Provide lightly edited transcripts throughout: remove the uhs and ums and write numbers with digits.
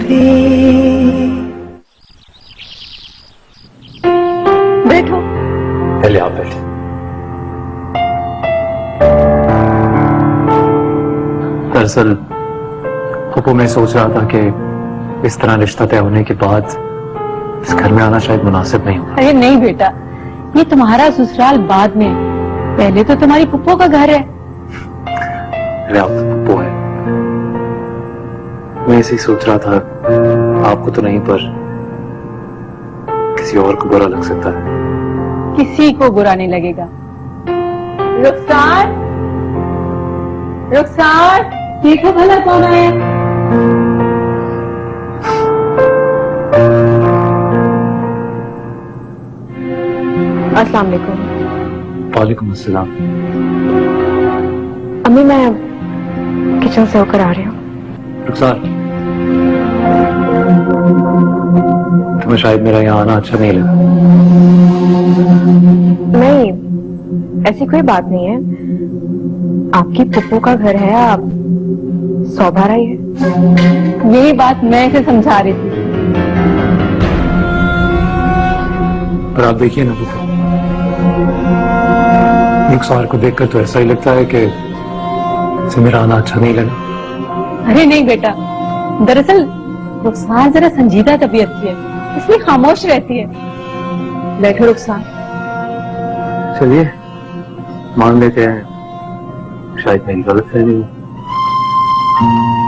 कभी। बैठो। पहले आप बैठे। दरअसल पप्पू, मैं सोच रहा था कि इस तरह रिश्ता तय होने के बाद इस घर में आना शायद मुनासिब नहीं होगा। अरे नहीं बेटा, ये तुम्हारा ससुराल बाद में, पहले तो तुम्हारी पुप्पो का घर है। अरे आप तो पप्पू है। मैं ऐसे ही सोच रहा था, आपको तो नहीं पर किसी और को बुरा लग सकता है। किसी को बुरा नहीं लगेगा। रुखसार, रुखसार, देखो भला कौन है। अस्सलाम वालेकुम। वालेकुम अस्सलाम। अम्मी, मैं किचन से होकर आ रही हूँ। रुखसार, तुम्हें शायद मेरा यहाँ आना अच्छा नहीं लगा। नहीं, ऐसी कोई बात नहीं है। आपकी पुप्पो का घर है, आप सौभारा ही है। यही बात मैं इसे समझा रही थी। पर आप देखिए ना पप्पू, रुखसार को देखकर तो ऐसा ही लगता है कि इसे मेरा आना अच्छा नहीं लगा। अरे नहीं बेटा, दरअसल रुखसार जरा संजीदा तबीयत की है, इसलिए खामोश रहती है। बैठो रुखसार। चलिए मान लेते हैं शायद मेरी गलत फहमी।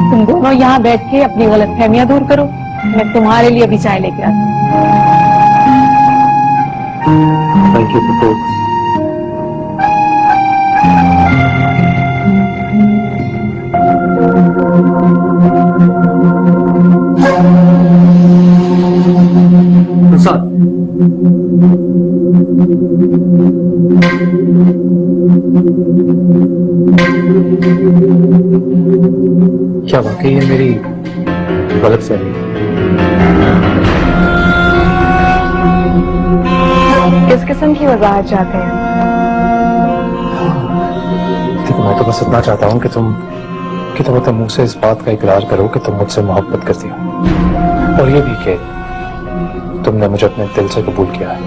तुम दोनों यहाँ बैठ के अपनी गलतफहमियां दूर करो, मैं तुम्हारे लिए अभी चाय लेके आती हूँ। Thank you Pappu. रुखसार, क्या वाकई है मेरी गलत फहमी? किस किस्म की वजाहत चाहते हैं? देखो, मैं तो बस इतना चाहता हूँ कि तुम अपने मुंह से इस बात का इकरार करो कि तुम मुझसे मोहब्बत करती हो, और ये भी कि तुमने मुझे अपने दिल से कबूल किया है।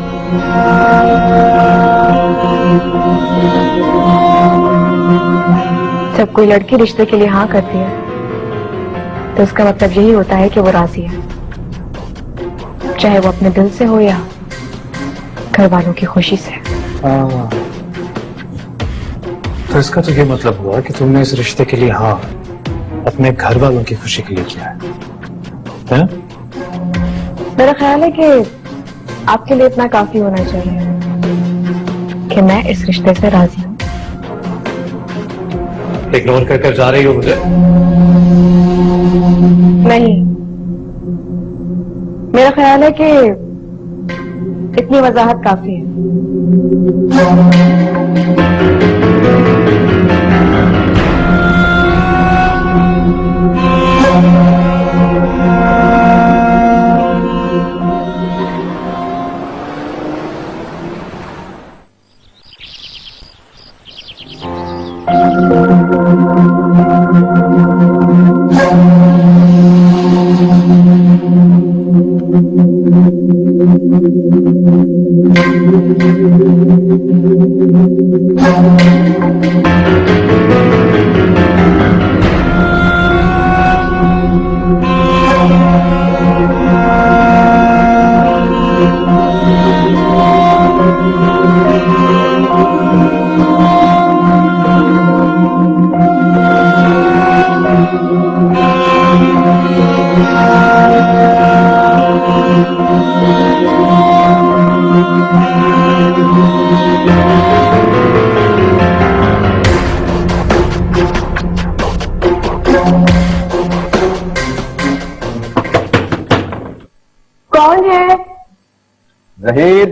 जब कोई लड़की रिश्ते के लिए हाँ करती है तो उसका मतलब यही होता है कि वो राजी है, चाहे वो अपने दिल से हो या घर वालों की खुशी से। तो इसका तो ये मतलब हुआ कि तुमने इस रिश्ते के लिए हाँ अपने घर वालों की खुशी के लिए किया है? मेरा ख्याल है कि आपके लिए इतना काफी होना चाहिए कि मैं इस रिश्ते से राजी हूँ। इग्नोर कर जा रही हो मुझे? नहीं, मेरा ख्याल है कि इतनी वजाहत काफी है। कौन है? जहीर,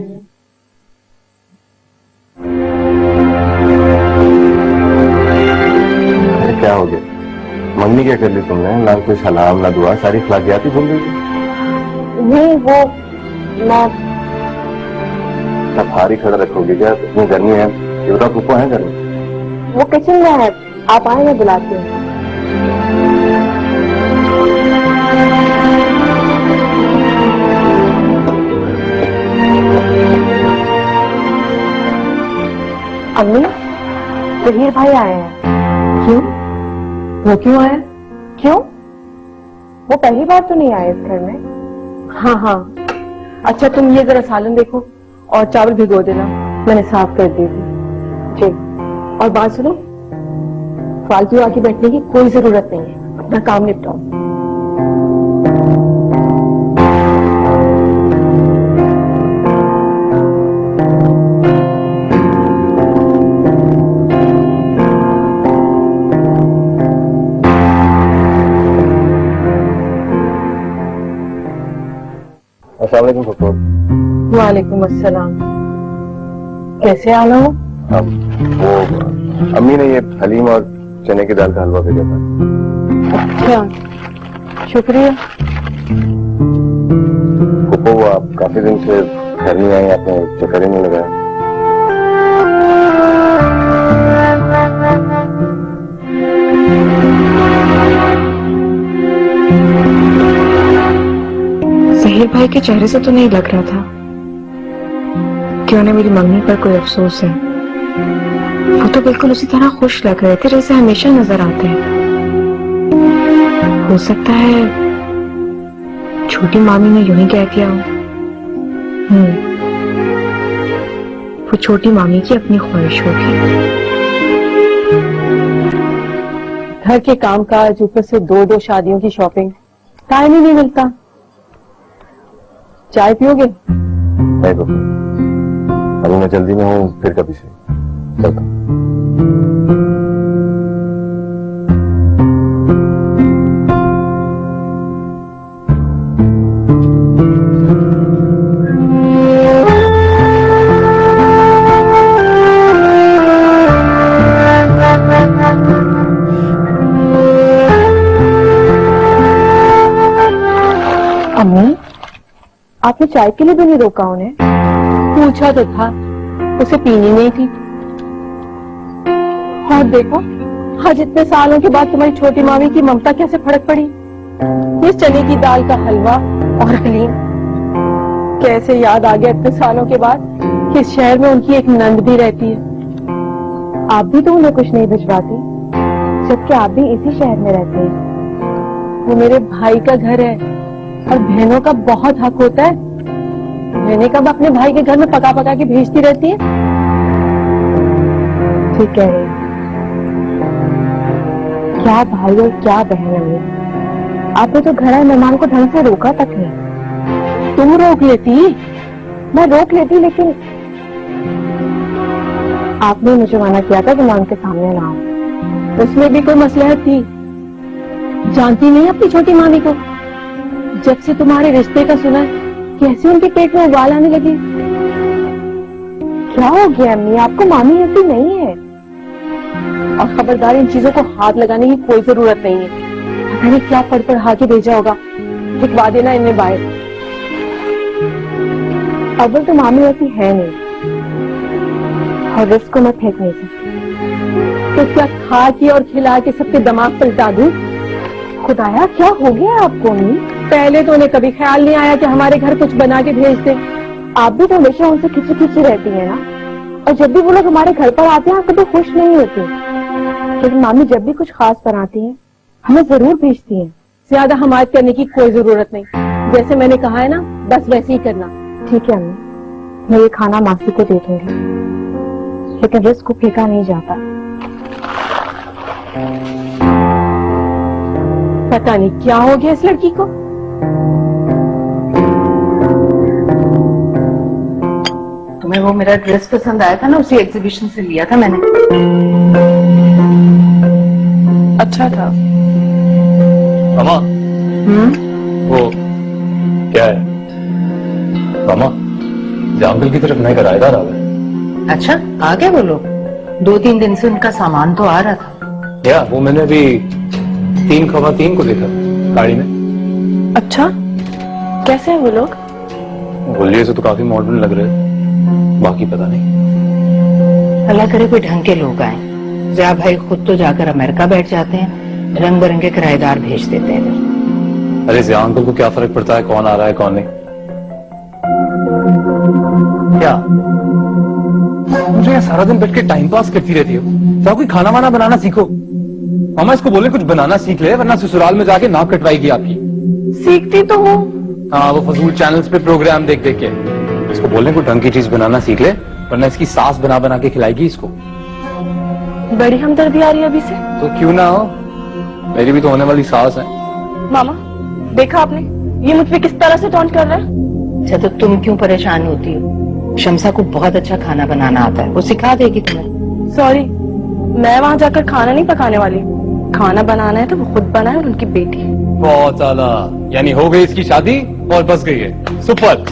अरे क्या हो गया? मम्मी क्या कर ली तुमने? ना कोई सलाम ना दुआ, सारी अखलाकियात ही भूल गई। नहीं, वो मैं सब हारी खड़ा रखोगे क्या? इतनी गर्मी है, ये बताओ पुप्पो है घर में? वो किचन में है, आप आए, मैं बुलाती हूँ। जहीर भाई आए हैं। क्यों? वो क्यों आए? क्यों? वो पहली बार तो नहीं आए इस घर में। हाँ हाँ, अच्छा तुम ये जरा सालन देखो और चावल भिगो देना, मैंने साफ कर दी थी। जी, और बात सुनो, फालतू आके बैठने की कोई जरूरत नहीं है, अपना काम निपटाओ। अस्सलाम वालेकुम फुफो। वालेकुम अस्सलाम। कैसे आना हो? वो अम्मी ने ये हलीम और चने की दाल का हलवा भेजा था। अच्छा, शुक्रिया। फुफो, आप काफी दिन से घर नहीं आई, आपने चक्कर ही नहीं लगाया। जहीर भाई के चेहरे से तो नहीं लग रहा था कि उन्हें मेरी मम्मी पर कोई अफसोस है। वो तो बिल्कुल उसी तरह खुश लग रहे थे जैसे हमेशा नजर आते हैं। हो सकता है छोटी मामी ने यूं ही कह दिया हो। वो छोटी मामी की अपनी ख्वाहिश होगी। घर के कामकाज, ऊपर से दो शादियों की शॉपिंग, टाइम ही नहीं मिलता। चाय पियोगे? नहीं फुफो, अभी मैं जल्दी में हूँ, फिर कभी से चलता हूँ। अम्मी, आपने चाय के लिए भी नहीं रोका उन्हें? पूछा तो था, उसे पीनी नहीं थी। और देखो, आज इतने सालों के बाद तुम्हारी छोटी मामी की ममता कैसे फड़क पड़ी। ये चने की दाल का हलवा और हलीम, कैसे याद आ गया इतने सालों के बाद कि इस शहर में उनकी एक नंद भी रहती है। आप भी तो उन्हें कुछ नहीं भिजवाती, जबकि आप भी इसी शहर में रहते हैं। वो मेरे भाई का घर है और बहनों का बहुत हक होता है। बहनें कब अपने भाई के घर में पका पका के भेजती रहती है। ठीक कह रही, क्या भाई और क्या बहन है। आपने तो घर आए मेहमान को ढंग से रोका तक नहीं। तुम रोक लेती, मैं रोक लेती, लेकिन आपने मुझे मना किया था कि मैं उनके सामने ना आऊं। उसमें भी कोई मसलहत थी। जानती नहीं अपनी छोटी मामी को? जब से तुम्हारे रिश्ते का सुना, कैसे उनके पेट में उबाल आने लगी। क्या हो गया अम्मी, आपको मामी ऐसी नहीं है। और खबरदार, इन चीजों को हाथ लगाने की कोई जरूरत नहीं है। पता नहीं क्या पढ़ पढ़ा के भेजा होगा, लिखवा देना इन्हें बाहर। अव्वल तो मामी ऐसी है नहीं, और रिस्क को मैं फेंक नहीं सकती। तो क्या खा के और खिला के सबके दिमाग पलटा दूं? खुदाया, क्या हो गया आपको अम्मी? पहले तो उन्हें कभी ख्याल नहीं आया कि हमारे घर कुछ बना के भेज दे। आप भी तो हमेशा उनसे खिंची खिंची रहती है ना, और जब भी वो लोग हमारे घर पर आते हैं आप कभी खुश नहीं होती। लेकिन मामी जब भी कुछ खास बनाती हैं हमें जरूर भेजती हैं। ज्यादा हमायत करने की कोई जरूरत नहीं, जैसे मैंने कहा है ना, बस वैसे ही करना। ठीक है अम्मी, मैं ये खाना मासी को दे दूंगी, लेकिन रिस्क को फेंका नहीं जाता। पता नहीं क्या हो गया इस लड़की को। तुम्हें वो मेरा ड्रेस पसंद आया था ना, उसी एग्जीबिशन से लिया था मैंने। अच्छा था। मामा, वो क्या है? मामा, अंकल की तरफ नहीं कराएगा रहा है। अच्छा, आ गए वो लोग? 2-3 दिन से उनका सामान तो आ रहा था। या वो मैंने अभी 3 खवातीन को देखा गाड़ी में। अच्छा, कैसे है वो लोग? बोलिए से तो काफी मॉडर्न लग रहे, बाकी पता नहीं। अल्लाह करे कोई ढंग के लोग आए। ज़िया भाई खुद तो जाकर अमेरिका बैठ जाते हैं, रंग बिरंगे किराएदार भेज देते हैं। अरे ज़िया अंकल को क्या फर्क पड़ता है कौन आ रहा है कौन नहीं? क्या मुझे यहाँ सारा दिन बैठ के टाइम पास करती रहती हो। जाओ कोई खाना वाना बनाना सीखो। मामा इसको बोले कुछ बनाना सीख ले, वरना ससुराल में जाके नाक कटवाएगी आपकी। सीखती तो हूँ। हाँ, वो फजूल चैनल्स पे प्रोग्राम देख देख के। इसको बोलने को ढंग की चीज बनाना सीख ले, वरना इसकी सास बना बना के खिलाएगी इसको। बड़ी हमदर्दी आ रही है अभी से। तो क्यों ना हो, मेरी भी तो होने वाली सास है। मामा देखा आपने, ये मुझ पे किस तरह से टॉन्ट कर रहा है। अच्छा तो तुम क्यों परेशान होती हो? शमसा को बहुत अच्छा खाना बनाना आता है, वो सिखा देगी तुम्हें। सॉरी, मैं वहाँ जाकर खाना नहीं पकाने वाली। खाना बनाना है तो वो खुद बनाए और उनकी बेटी। बहुत आला, यानी हो गई इसकी शादी और बस गई है। सुपर।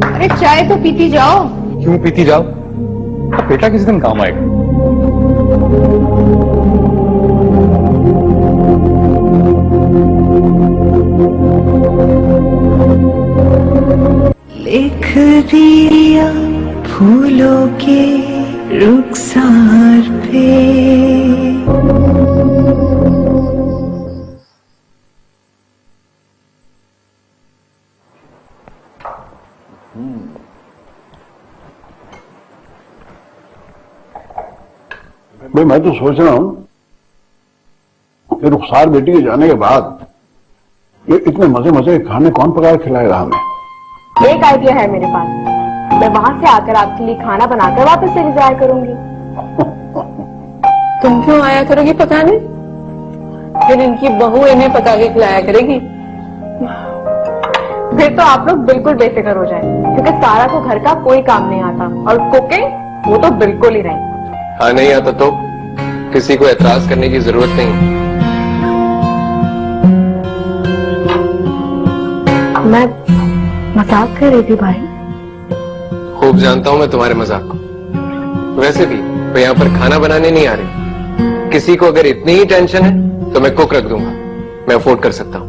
अरे चाय तो पीती जाओ। क्यों पीती जाओ? अब बेटा किस दिन काम आएगा। लिख दिया फूलों के रुखसार पे। भाई मैं तो सोच रहा हूँ कि रुखसार बेटी के जाने के बाद ये इतने मजे मजे के खाने कौन पका के खिलाएगा हमें। एक आइडिया है मेरे पास, मैं वहाँ से आकर आपके लिए खाना बनाकर वापस चली जाया करूंगी। तुम क्यों आया करोगी पकाने? फिर इनकी बहू इन्हें पका के खिलाया करेगी। फिर तो आप लोग बिल्कुल बेफिक्र हो जाए, क्योंकि सारा को घर का कोई काम नहीं आता और कुकिंग वो तो बिल्कुल ही नहीं। हाँ, नहीं आता तो किसी को एतराज करने की जरूरत नहीं। मैं मजाक कर रही थी भाई। खूब जानता हूं मैं तुम्हारे मजाक को। वैसे भी वो यहाँ पर खाना बनाने नहीं आ रही। किसी को अगर इतनी ही टेंशन है तो मैं कुक रख दूंगा, मैं अफोर्ड कर सकता हूँ।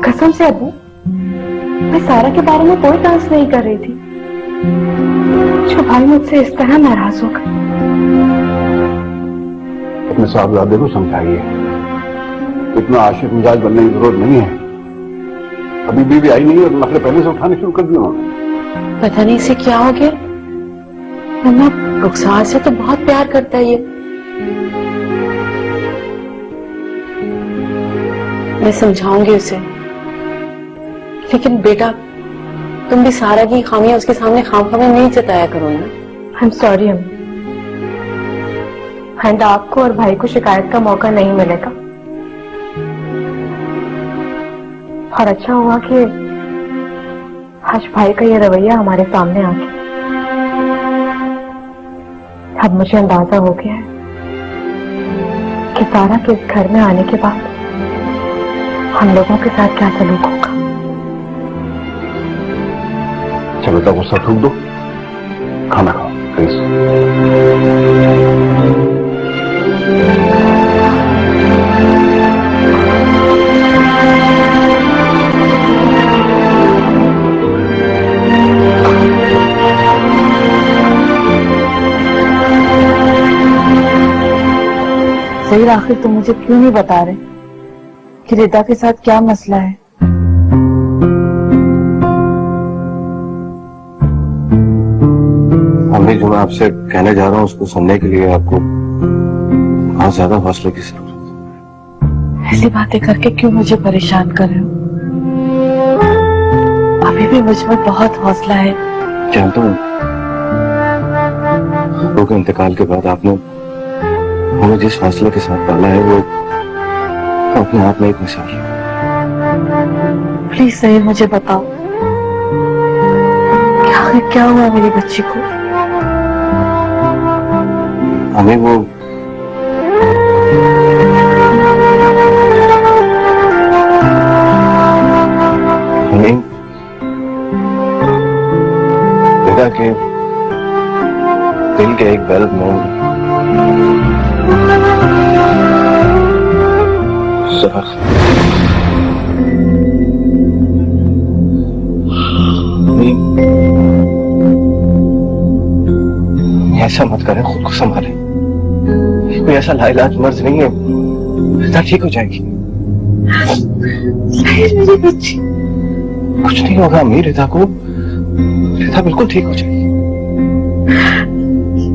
कसम से अबू, मैं सारा के बारे में कोई डांस नहीं कर रही थी। जो भाई मुझसे इस तरह नाराज हो गए। अपने साहबजादे को समझाइए, इतना आशिक मिजाज बनने की जरूरत नहीं है। अभी बीवी आई नहीं है और नखरे पहले से उठाने शुरू कर दिए उन्होंने। पता नहीं इसे क्या हो गया, वरना रुखसार से तो बहुत प्यार करता है ये। मैं समझाऊंगी उसे, लेकिन बेटा तुम भी सारा की खामियां उसके सामने खामखा में नहीं जताया करो ना। आई एम सॉरी अम्मी, एंड आपको और भाई को शिकायत का मौका नहीं मिलेगा। और अच्छा हुआ कि आज भाई का ये रवैया हमारे सामने आ गया। अब मुझे अंदाजा हो गया है कि सारा के इस घर में आने के बाद हम लोगों के साथ क्या सलूक होगा। चलो तो गुस्सा थूक दो, खाना खाओ प्लीज। सही, आखिर तुम मुझे क्यों नहीं बता रहे कि रिदा के साथ क्या मसला है? अम्मी, जो मैं आपसे कहने जा रहा हूँ उसको सुनने के लिए आपको बहुत ज्यादा हौसले की जरूरत है। ऐसी बातें करके क्यों मुझे परेशान कर रहे हो? अभी भी मुझ में बहुत हौसला है। जानता हूँ, अब्बू के इंतकाल के बाद आपने हमें जिस हौसले के साथ पाला है वो अपने आप में एक मिसाल है। प्लीज सही मुझे बताओ कि आखिर क्या हुआ मेरी बच्ची को? हमें वो हमें रिदा के दिल के एक बल्ब में ऐसा मत करें, खुद को संभालें। कोई ऐसा लाइलाज मर्ज नहीं है, रिदा ठीक हो जाएगी। मेरी बच्ची, कुछ नहीं होगा अम्मी, रिता बिल्कुल ठीक हो जाएगी।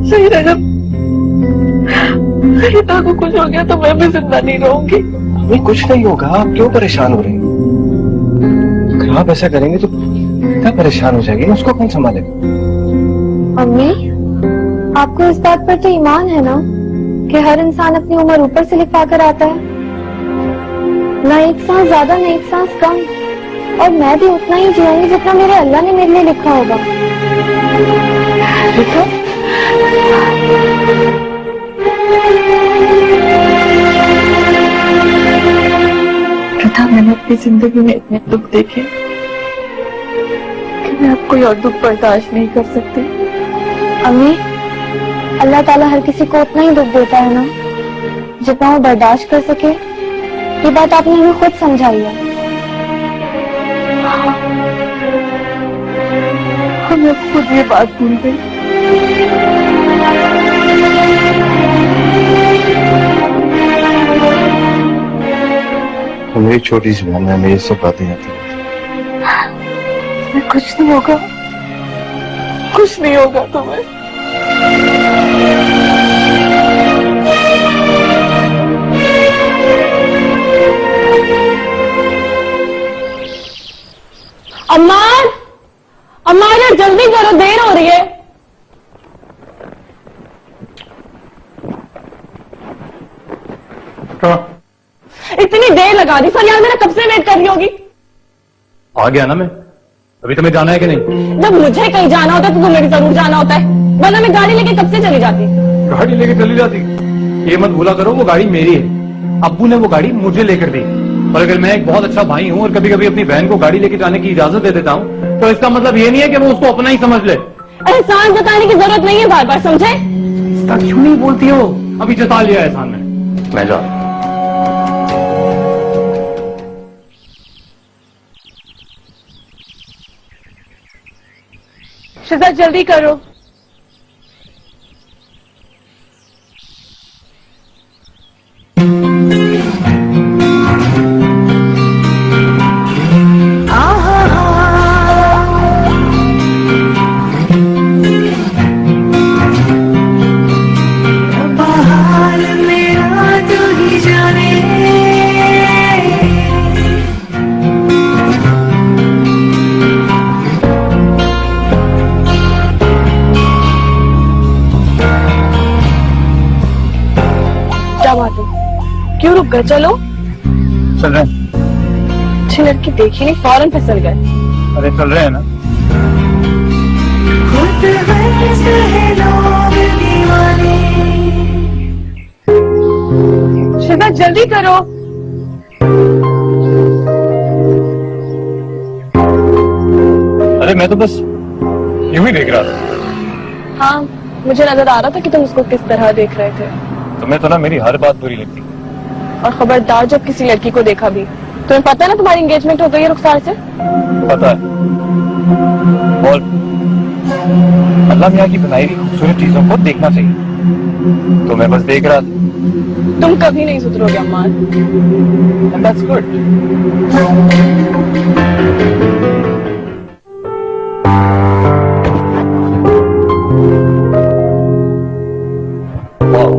सही रजब, रिता को कुछ हो गया तो मैं भी जिंदा नहीं रहूंगी। अम्मी कुछ नहीं होगा, आप क्यों परेशान हो रही हैं? अगर आप ऐसा करेंगे तो रिता परेशान हो जाएगी, उसको कौन संभालेगा? अम्मी, आपको इस बात पर तो ईमान है ना कि हर इंसान अपनी उम्र ऊपर से लिखवा कर आता है? ना एक सांस ज्यादा ना एक सांस कम, और मैं भी उतना ही जीऊंगी जितना मेरे अल्लाह ने मेरे लिए लिखा होगा। देखो रिता, मैंने अपनी जिंदगी में इतने दुख देखे कि मैं अब कोई और दुख बर्दाश्त नहीं कर सकती। अम्मी, अल्लाह ताला हर किसी को उतना ही दुख देता है ना जितना वो बर्दाश्त कर सके। ये बात आपने हमें खुद समझाई है। मैं खुद ये बात भूल गई। तो मेरी छोटी सी बहन है, मेरी सब बातें आती हैं। कुछ नहीं होगा, कुछ नहीं होगा तुम्हें। अम्मार, अम्मार यार जल्दी करो, देर हो रही है। इतनी देर लगा दी सर, यार मैंने कब से वेट कर रही होगी। आ गया ना मैं, अभी तुम्हें जाना है कि नहीं? जब मुझे कहीं जाना होता है तो तुम्हें भी जरूर जाना होता है, वरना मैं गाड़ी लेके कब से चली जाती। गाड़ी लेके चली जाती? ये मत भूला करो, वो गाड़ी मेरी है, अब्बू ने वो गाड़ी मुझे लेकर दी। और अगर मैं एक बहुत अच्छा भाई हूँ और कभी कभी अपनी बहन को गाड़ी लेके जाने की इजाजत दे देता हूँ तो इसका मतलब ये नहीं है कि वो उसको अपना ही समझ ले। एहसान जताने की जरूरत नहीं है बार बार, समझे? क्यों नहीं बोलती हो? अभी जता लिया एहसान ने, मैं जा। शिजा जल्दी करो। क्यों रुक गए? चलो चल रहे हैं। अच्छी लड़की देखी नहीं, फौरन फिसल गए। अरे चल रहे हैं ना। शिवा जल्दी करो। अरे मैं तो बस यूं ही देख रहा था। हाँ, मुझे नजर आ रहा था कि तुम उसको किस तरह देख रहे थे। तुम्हें तो ना मेरी हर बात बुरी लगती। और खबरदार जब किसी लड़की को देखा भी, तुम्हें पता है ना तुम्हारी एंगेजमेंट हो गई है रुखसार से? पता है, और अल्लाह मियाँ की बनाई हुई खूबसूरत चीजों को देखना चाहिए, तो मैं बस देख रहा था। तुम कभी नहीं सुधरोगे Ammar. That's good. Wow.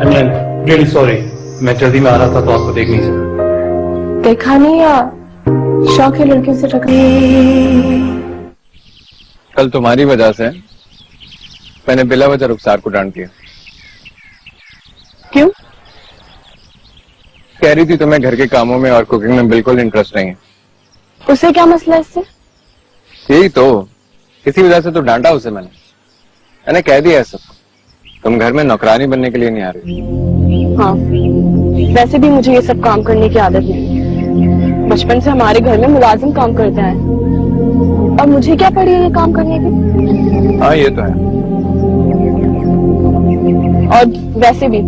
And I'm really sorry. मैं जल्दी में आ रहा था तो आपको देख नहीं सका। देखा नहीं या शौक है लड़कियों से टकराने? कल तुम्हारी वजह से मैंने बिला वजह रुखसार को डांट दिया। क्यों? कह रही थी तुम्हें घर के कामों में और कुकिंग में बिल्कुल इंटरेस्ट नहीं है। उसे क्या मसला है इससे? यही तो, किसी वजह से तो डांटा उसे मैंने कह दिया है सब, तुम घर में नौकरानी बनने के लिए नहीं आ रही। हाँ, वैसे भी मुझे ये सब काम करने की आदत नहीं। बचपन से हमारे घर में मुलाजिम काम करते हैं और मुझे क्या पड़ी है ये काम करने की? हाँ ये तो है। और वैसे भी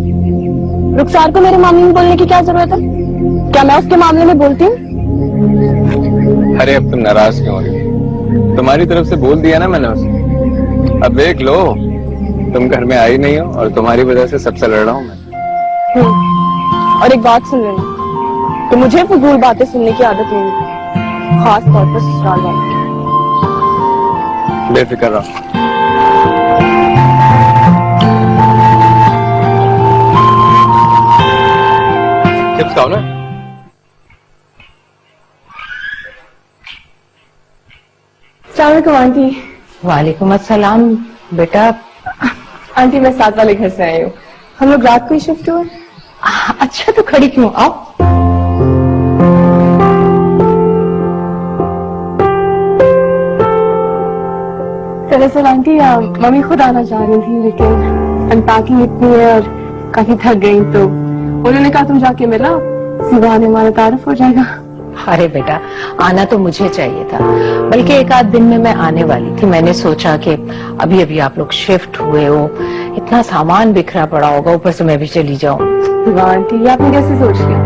रुखसार को मेरे मामले में बोलने की क्या जरूरत है? क्या मैं उसके मामले में बोलती हूँ? अरे अब तुम नाराज क्यों हो रही हो? तुम्हारी तरफ से बोल दिया ना मैंने उसे। अब देख लो, तुम घर में आई नहीं हो और तुम्हारी वजह से सबसे लड़ रहा हूँ मैं। और एक बात सुन लेना, तो मुझे फजूल बातें सुनने की आदत नहीं है। खास तौर पर ससुराल वालों की। बेफिक्र रहो। चिप्स खाओ ना। अस्सलाम वालेकुम आंटी। वालेकुम अस्सलाम बेटा। आंटी मैं साथ वाले घर से आई हूँ, हम लोग रात को ही शिफ्ट हुए। अच्छा तो खड़ी क्यों, आओ। दरअसल आंटी मम्मी खुद आना चाह रही थी, लेकिन अनपैकिंग इतनी है और काफी थक गई, तो उन्होंने कहा तुम जाके मिला, इसी बहाने हमारा तारुफ हो जाएगा। अरे बेटा, आना तो मुझे चाहिए था, बल्कि एक आध दिन में मैं आने वाली थी। मैंने सोचा कि अभी अभी आप लोग शिफ्ट हुए हो, इतना सामान बिखरा पड़ा होगा, ऊपर से मैं भी चली जाऊं। वाह आंटी, ये आपने कैसे सोच लिया?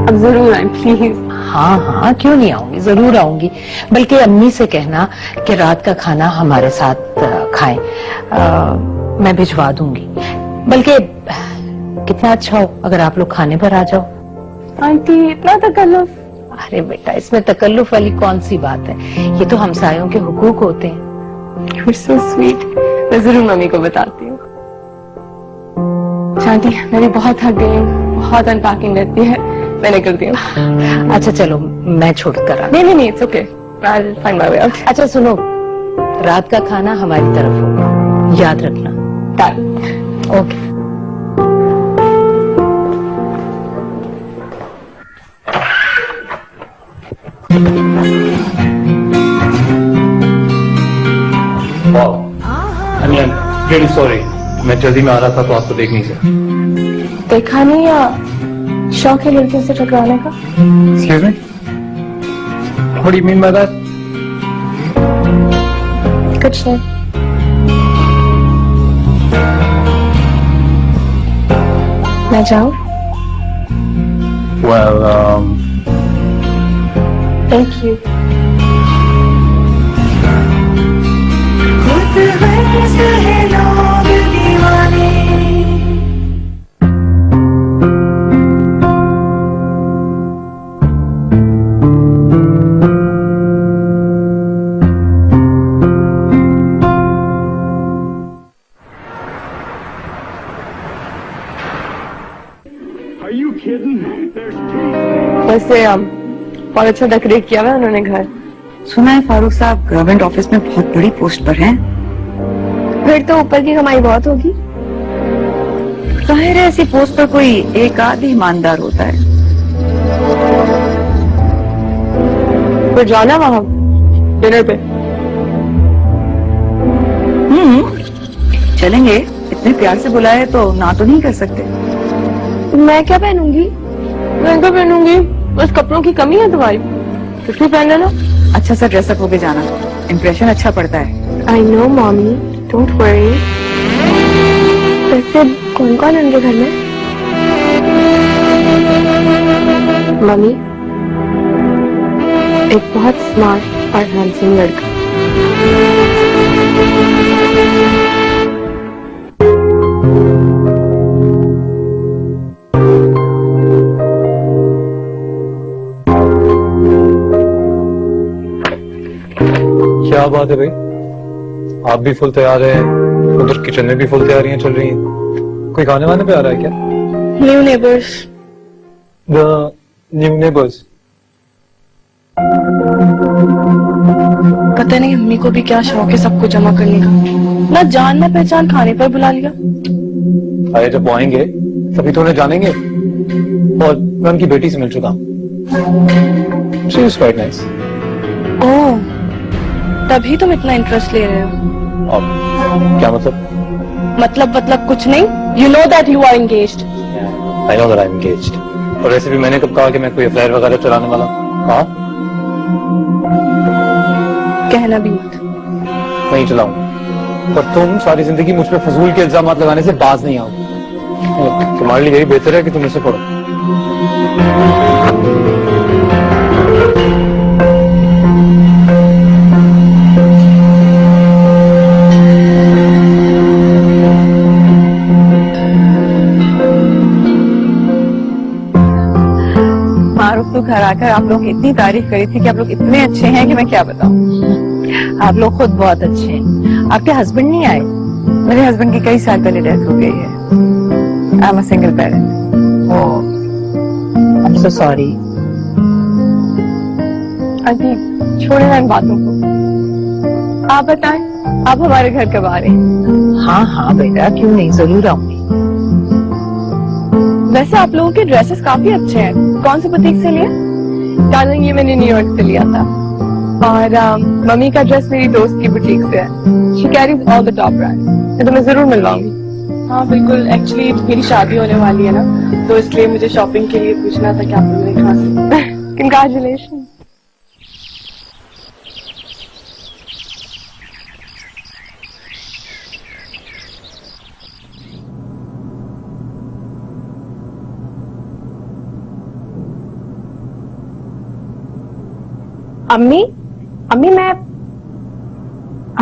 अब जरूर आए प्लीज। हाँ हाँ, क्यों नहीं आऊंगी, जरूर आऊंगी। बल्कि अम्मी से कहना कि रात का खाना हमारे साथ खाएं, मैं भिजवा दूंगी। बल्कि कितना अच्छा हो अगर आप लोग खाने पर आ जाओ। आंटी इतना तकल्लुफ। अरे बेटा, इसमें तकल्लुफ वाली कौन सी बात है, ये तो हमसायों के हुकूक होते हैं। You're so sweet। मैं जरूर मम्मी को बताती हूँ। आंटी मैं भी बहुत थक गई हूँ, बहुत अनपैकिंग रहती है, मैंने करती हूँ। अच्छा चलो, मैं छोड़ कर आ। नहीं it's okay, I'll find my way out। अच्छा सुनो, रात का खाना हमारी तरफ होगा, याद रखना। Done। ओके। रियली सॉरी, मैं जल्दी में आ रहा था तो आपको देख नहीं सका। देखा नहीं या शौक है लड़कियों से टकराने का? Excuse me? What do you mean by that? कुछ नहीं। मैं जाऊँ? Well, Thank you। खुद वैसे हैं लोग दीवाने। वैसे बहुत अच्छा डेकोरेट किया हुआ है उन्होंने घर। सुना है फारूक साहब गवर्नमेंट ऑफिस में बहुत बड़ी पोस्ट पर हैं। फिर तो ऊपर की कमाई बहुत होगी। जाहिर है ऐसी पोस्ट पर कोई एक आध ही ईमानदार होता है। फिर जाना वहाँ डिनर पे। चलेंगे, इतने प्यार से बुलाए तो ना तो नहीं कर सकते। मैं क्या पहनूंगी? लहंगा पहनूंगी, बस कपड़ों की कमी है तुम्हारी, कुछ भी पहन लेना। अच्छा सा ड्रेसअप होके जाना, इम्प्रेशन अच्छा पड़ता है। I know mommy, don't worry. वैसे कौन कौन है उनके घर में? मम्मी, एक बहुत स्मार्ट और हैंडसम लड़का। क्या बात है भाई, आप भी फुल तैयार हैं, उधर किचन में भी फुल तैयारियां चल रही हैं। कोई खाने वाने पे आ रहा है क्या? New neighbours. The new neighbours. पता नहीं अम्मी को भी क्या शौक है सबको जमा करने का, ना जान ना पहचान खाने पर बुला लिया। अरे जब वो आएंगे तभी तो उन्हें जानेंगे। और मैं उनकी बेटी से मिल चुका हूँ, शी इज क्वाइट नाइस। ओह, तभी तुम इतना इंटरेस्ट ले रहे हो। और क्या मतलब? मतलब कुछ नहीं। You know that you are engaged. I know that I am engaged. और वैसे भी मैंने कब कहा कि मैं कोई अफेयर वगैरह चलाने वाला हूँ? हाँ, कहना भी मत। नहीं चलाऊं, पर तुम सारी जिंदगी मुझ पे फजूल के इल्जाम लगाने से बाज नहीं आओगे। तुम्हारे लिए यही बेहतर है कि तुम इसे पढ़ो। मारूफ तो घर आकर आप लोग इतनी तारीफ करी थी कि आप लोग इतने अच्छे हैं कि मैं क्या बताऊं। आप लोग खुद बहुत अच्छे हैं। आपके हस्बैंड नहीं आए? मेरे हस्बैंड की कई साल पहले डेथ हो गई है। I am a single parent. I am so sorry. Aunty छोड़े ना इन बातों को, आप बताएं आप हमारे घर कब आ रहे हैं? हाँ हाँ बेटा, क्यों नहीं, जरूर आऊंगी। वैसे आप लोगों के ड्रेसेस काफी अच्छे हैं, कौन से बुटीक से लिए? डार्लिंग ये मैंने न्यूयॉर्क से लिया था, और मम्मी का ड्रेस मेरी दोस्त की बुटीक से है। She carries all the top brands, तो मैं जरूर मिलवाऊंगी। हाँ बिल्कुल, एक्चुअली मेरी शादी होने वाली है ना, तो इसलिए मुझे शॉपिंग के लिए पूछना था कि आप लोग मेरे कहाँ से। कंग्रेचुलेशन। अम्मी अम्मी मैं,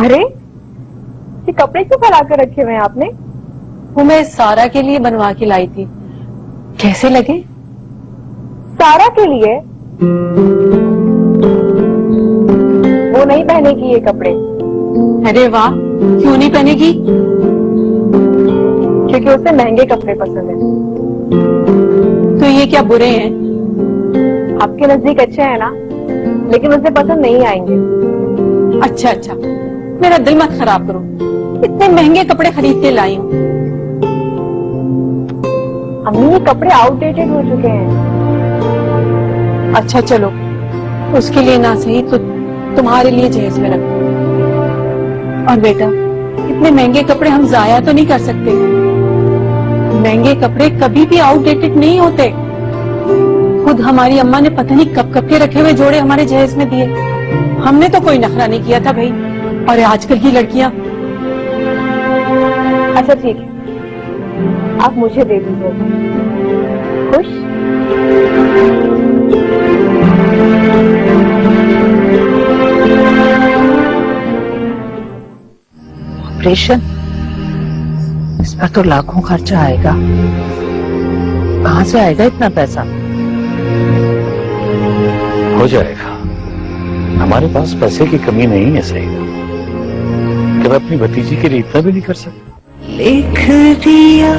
अरे ये कपड़े क्यों फैला कर रखे हुए हैं आपने? वो मैं सारा के लिए बनवा के लाई थी। कैसे लगे? सारा के लिए? वो नहीं पहनेगी ये कपड़े। अरे वाह, क्यों नहीं पहनेगी? क्योंकि उसे महंगे कपड़े पसंद है। तो ये क्या बुरे हैं? आपके नजदीक अच्छे हैं ना, लेकिन उसे पसंद नहीं आएंगे। अच्छा अच्छा, मेरा दिल मत खराब करो, इतने महंगे कपड़े खरीद के लाई हूँ। अम्मी ये कपड़े आउटडेटेड हो चुके हैं। अच्छा चलो, उसके लिए ना सही तो तुम्हारे लिए जहेज में रख। और बेटा, इतने महंगे कपड़े हम जाया तो नहीं कर सकते। महंगे कपड़े कभी भी आउटडेटेड नहीं होते। खुद हमारी अम्मा ने पता नहीं कब कब के रखे हुए जोड़े हमारे जहेज में दिए। हमने तो कोई नखरा नहीं किया था भाई, और आजकल की लड़कियां। अच्छा ठीक है, आप मुझे दे दीजिए। खुश? ऑपरेशन, इस पर तो लाखों खर्चा आएगा। कहाँ से आएगा इतना पैसा? हो जाएगा, हमारे पास पैसे की कमी नहीं है सही। कि मैं अपनी भतीजी के लिए इतना भी नहीं कर सकता। लिख दिया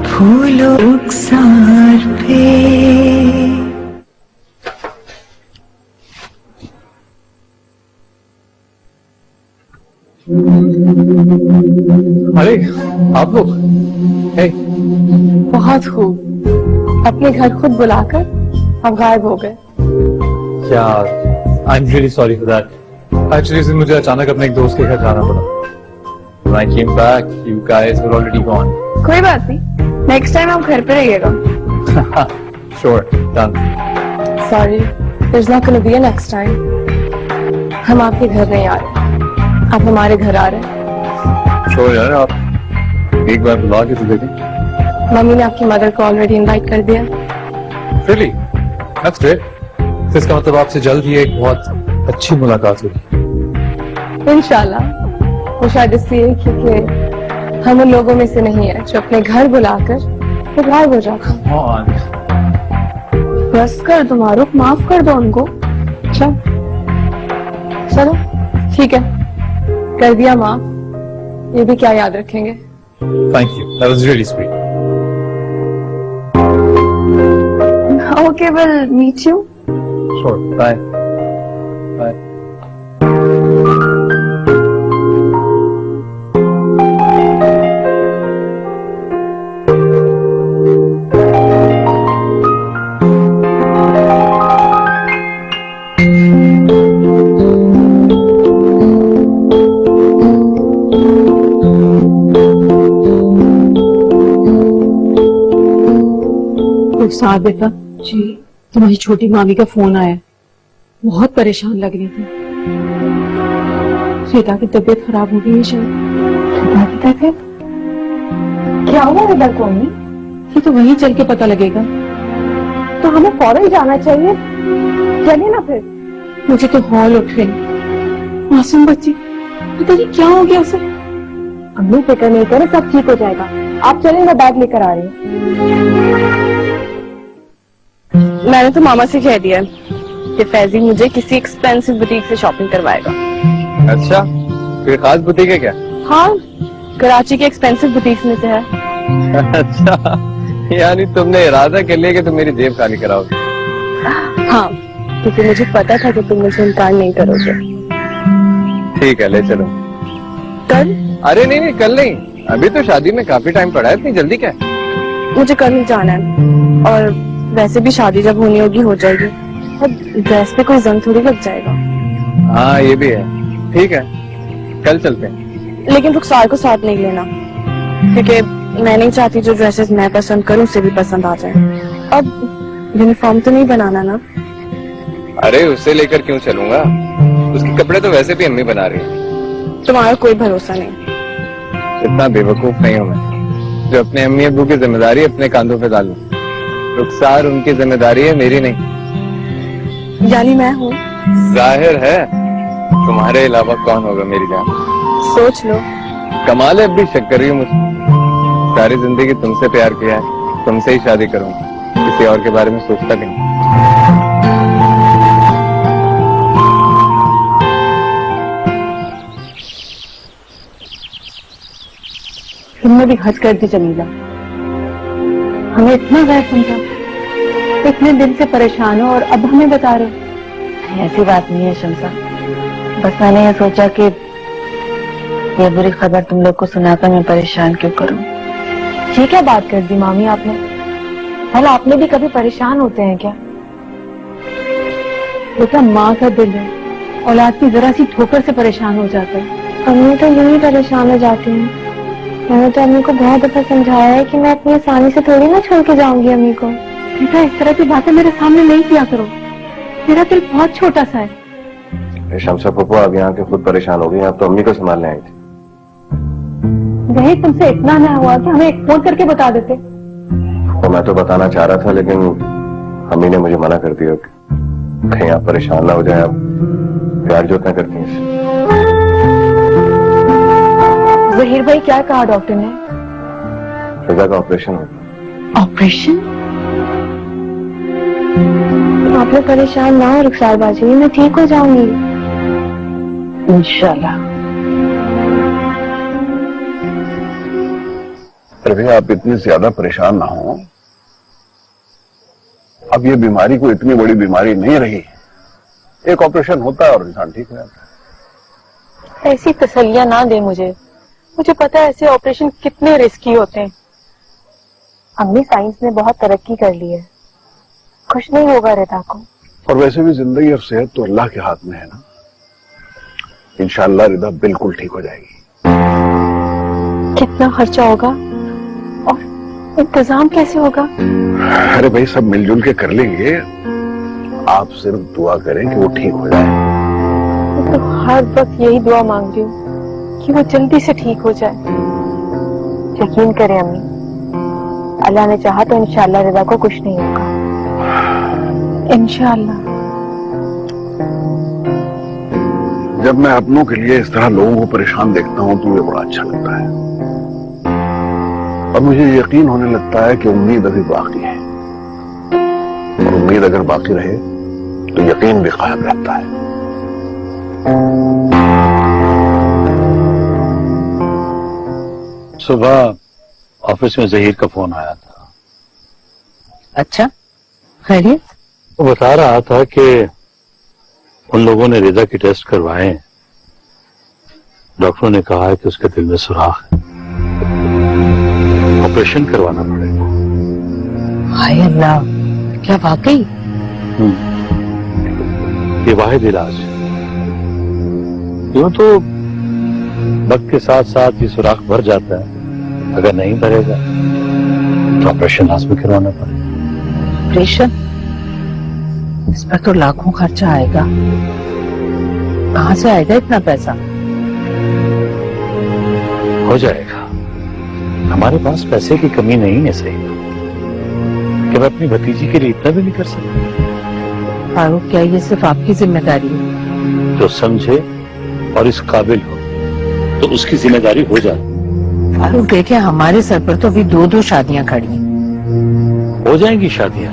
फूलों रुखसार पे। अरे आप लोग, हे, बहुत खूब, अपने घर खुद बुलाकर आप गायब हो गए। क्या? I am really sorry for that. Actually मुझे अचानक अपने एक दोस्त के घर जाना पड़ा। When I came back, you guys were already gone. कोई बात नहीं, नेक्स्ट टाइम आप घर पे रहिएगा। Sure, done. Sorry, there's not gonna be a next time. हम आपके घर नहीं आ रहे, आप हमारे घर आ रहे हैं। Sure यार, आप एक बार बुला के तो देखें। मम्मी ने आपकी मदर को ऑलरेडी इनवाइट कर दिया। Really? That's great. तो इसका मतलब आपसे जल्द ही एक बहुत अच्छी मुलाकात होगी। इंशाल्लाह। वो शायद इसलिए क्योंकि हम उन लोगों में से नहीं है जो अपने घर बुलाकर फिर गायब हो जाता। Come on. बस कर दो मारूफ, माफ कर दो उनको। चलो चलो ठीक है, कर दिया माफ। ये भी क्या याद रखेंगे। Thank you. That was really sweet. Okay, we'll meet you. Sure. Bye. Bye. साथ बेटा जी, तुम्हारी छोटी मामी का फोन आया, बहुत परेशान लग रही थी। श्वेता की तबीयत खराब हो गई है शायद। क्या हुआ इधर को? ये तो वहीं चल के पता लगेगा। तो हमें फौरन जाना चाहिए, चलिए ना फिर। मुझे तो हॉल उठ रही, मासूम बच्ची, पता नहीं क्या हो गया उसे। अम्मी फिक्र नहीं करो, सब ठीक हो जाएगा। आप चलें, मैं बैग लेकर आ रही हूँ। मैं मैंने तो मामा से कह दिया कि फैजी मुझे किसी एक्सपेंसिव बुटीक से शॉपिंग करवाएगा। अच्छा, कोई खास बुटीक है क्या? हाँ, कराची के एक्सपेंसिव बुटीक में से है। अच्छा, यानी तुमने इरादा कर लिया कि तुम मेरी जेब खाली कराओगे? हाँ, क्योंकि मुझे पता था कि तुम मुझे इनकार नहीं करोगे। ठीक है, ले चलो। कल? अरे नहीं नहीं, कल नहीं, अभी तो शादी में काफी टाइम पड़ा है, इतनी जल्दी क्या है? मुझे कल ही जाना है, और वैसे भी शादी जब होनी होगी हो जाएगी, अब ड्रेस पे कोई जंग थोड़ी लग जाएगा। हाँ ये भी है, ठीक है, कल चलते हैं। लेकिन रुखसार को साथ नहीं लेना, क्योंकि मैं नहीं चाहती जो ड्रेसेस मैं पसंद करूं उसे भी पसंद आ जाए। अब यूनिफॉर्म तो नहीं बनाना ना? अरे उसे लेकर क्यों चलूंगा, उसके कपड़े तो वैसे भी अम्मी बना रही है। तुम्हारा कोई भरोसा नहीं। इतना बेवकूफ नहीं हूं मैं जो अपने अम्मी अब्बू की जिम्मेदारी अपने कांधों पे डालूं। रुखसार उनकी जिम्मेदारी है, मेरी नहीं। यानी मैं हूँ? जाहिर है, तुम्हारे अलावा कौन होगा मेरी जान। सोच लो। कमाल है, अब भी शक कर रही हूँ मुझसे। सारी जिंदगी तुमसे प्यार किया है, तुमसे ही शादी करूंगा, किसी और के बारे में सोचता भी नहीं। तुमने भी हद कर दी जमीला, हमें इतना गैर समझा, इतने दिन से परेशान हो और अब हमें बता रहे हो। ऐसी बात नहीं है शमसा, बस मैंने ये सोचा कि ये बुरी खबर तुम लोग को सुनाकर मैं परेशान क्यों करूं। ये क्या बात कर दी मामी आपने? भला आपने भी कभी परेशान होते हैं क्या? बेटा, माँ का दिल है, औलाद की जरा सी ठोकर से परेशान हो जाता है। अम्मी तो यूं ही परेशान हो जाती हैं। मैंने तो अम्मी को बहुत दफा समझाया है कि मैं अपनी आसानी से थोड़ी ना छोड़ के जाऊंगी अम्मी को। बेटा, इस तरह की बातें मेरे सामने नहीं किया करो, मेरा दिल बहुत छोटा सा है। शमसा पप्पू, आप यहाँ के खुद परेशान हो गई, आप तो अम्मी को संभालने आई थी। वही तुमसे इतना ना हुआ कि हमें एक फोन करके बता देते। तो मैं तो बताना चाह रहा था, लेकिन अम्मी ने मुझे मना कर दिया कि कहीं आप परेशान ना हो जाए, आप प्यार जो इतना करती हैं। जहीर भाई, क्या कहा डॉक्टर ने? फिजा का ऑपरेशन होगा। ऑपरेशन? आप लोग परेशान ना हो रुखसार बाजी, मैं ठीक हो जाऊंगी इंशाल्लाह। अरे भैया, आप इतनी ज्यादा परेशान ना हो, अब ये बीमारी कोई इतनी बड़ी बीमारी नहीं रही, एक ऑपरेशन होता है और इंसान ठीक हो जाता है। ऐसी तसल्लियां ना दे मुझे पता है ऐसे ऑपरेशन कितने रिस्की होते हैं। अम्मी, साइंस ने बहुत तरक्की कर ली है, खुश नहीं होगा रिदा को। और वैसे भी जिंदगी और सेहत तो अल्लाह के हाथ में है ना, इंशाअल्लाह रिदा बिल्कुल ठीक हो जाएगी। कितना खर्चा होगा और इंतजाम कैसे होगा? अरे भाई, सब मिलजुल के कर लेंगे, आप सिर्फ दुआ करें कि वो ठीक हो जाए। मैं तो हर वक्त यही दुआ मांग रही हूँ कि वो जल्दी से ठीक हो जाए। यकीन करें अम्मी, अल्लाह ने चाहा तो इंशाअल्लाह रिदा को कुछ नहीं होगा, इंशाअल्लाह। जब मैं अपनों के लिए इस तरह लोगों को परेशान देखता हूं तो मुझे बड़ा अच्छा लगता है, और मुझे यकीन होने लगता है कि उम्मीद अभी बाकी है, और उम्मीद अगर बाकी रहे तो यकीन भी कायम रहता है। सुबह ऑफिस में जहीर का फोन आया था। अच्छा, खैरियत? वो बता रहा था कि उन लोगों ने रिदा की टेस्ट करवाए, डॉक्टरों ने कहा है कि उसके दिल में सुराख है, ऑपरेशन करवाना पड़ेगा। हाय अल्लाह, क्या वाकई? ये वाहिद इलाज है। यूं तो वक्त के साथ साथ ये सुराख भर जाता है, अगर नहीं भरेगा तो ऑपरेशन लाजमी करवाना पड़ेगा। ऑपरेशन? इस पर तो लाखों खर्चा आएगा, कहाँ से आएगा इतना पैसा? हो जाएगा, हमारे पास पैसे की कमी नहीं है सही, कि मैं अपनी भतीजी के लिए इतना भी नहीं कर सकता। फारूक, क्या ये सिर्फ आपकी जिम्मेदारी है? जो समझे और इस काबिल हो तो उसकी जिम्मेदारी हो जाए। फारूक देखे, हमारे सर पर तो अभी 2-2 शादियां खड़ी हैं। हो जाएंगी शादियां,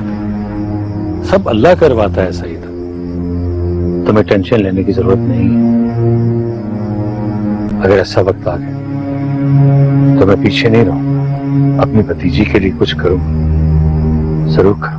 सब अल्लाह करवाता है सईद, तुम्हें टेंशन लेने की जरूरत नहीं है। अगर ऐसा वक्त आ गया तो मैं पीछे नहीं रहूं, अपनी भतीजी के लिए कुछ करूं, जरूर करूं।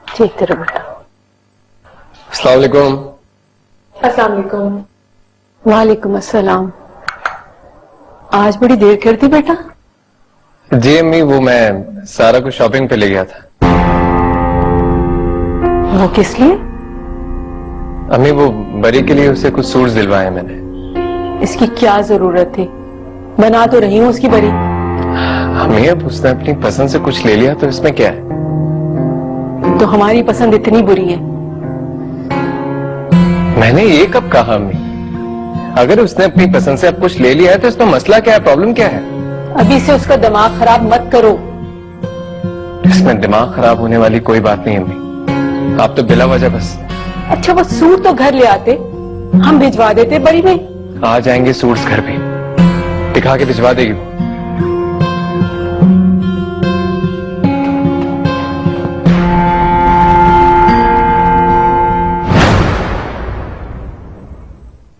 ठीक तेरा बेटा। अस्सलाम वालेकुम। अस्सलाम वालेकुम। वालेकुम अस्सलाम। आज बड़ी देर कर दी बेटा? जी अम्मी, वो मैं सारा को शॉपिंग पे ले गया था। वो किस लिए? अम्मी वो बरी के लिए उसे कुछ सूट्स दिलवाए मैंने। इसकी क्या जरूरत थी? बना तो रही हूं उसकी बरी। अम्मी अब उसने अपनी पसंद से कुछ ले लिया तो इसमें क्या है? तो हमारी पसंद इतनी बुरी है? मैंने ये कब कहा अम्मी? अगर उसने अपनी पसंद से अब कुछ ले लिया है तो इसमें मसला क्या है, प्रॉब्लम क्या है? अभी से उसका दिमाग खराब मत करो। इसमें दिमाग खराब होने वाली कोई बात नहीं अम्मी, आप तो बिला वजह बस। अच्छा वो सूट तो घर ले आते, हम भिजवा देते बड़ी में। आ जाएंगे सूट्स घर पे, दिखा के भिजवा देगी वो।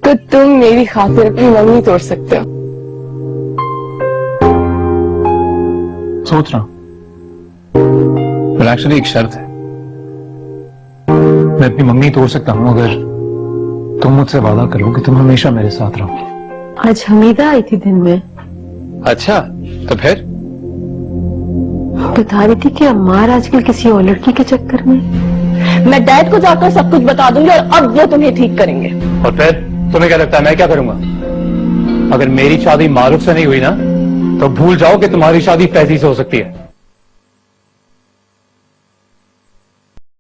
तो तुम मेरी खातिर अपनी मंगनी तोड़ सकते हो। सोच रहा हूं, एक्चुअली एक शर्त है। मैं अपनी मंगनी तोड़ सकता हूं अगर तुम मुझसे वादा करो कि तुम हमेशा मेरे साथ रहोगे। आज हमीदा आई थी दिन में, अच्छा तो फिर? बता रही थी कि अम्मार आजकल किसी और लड़की के चक्कर में। मैं डैड को जाकर सब कुछ बता दूंगी और अब वो तुम्हें ठीक करेंगे। और फिर तुम्हें क्या लगता है मैं क्या करूंगा? अगर मेरी शादी मारूफ से नहीं हुई ना तो भूल जाओ कि तुम्हारी शादी फैजी से हो सकती है।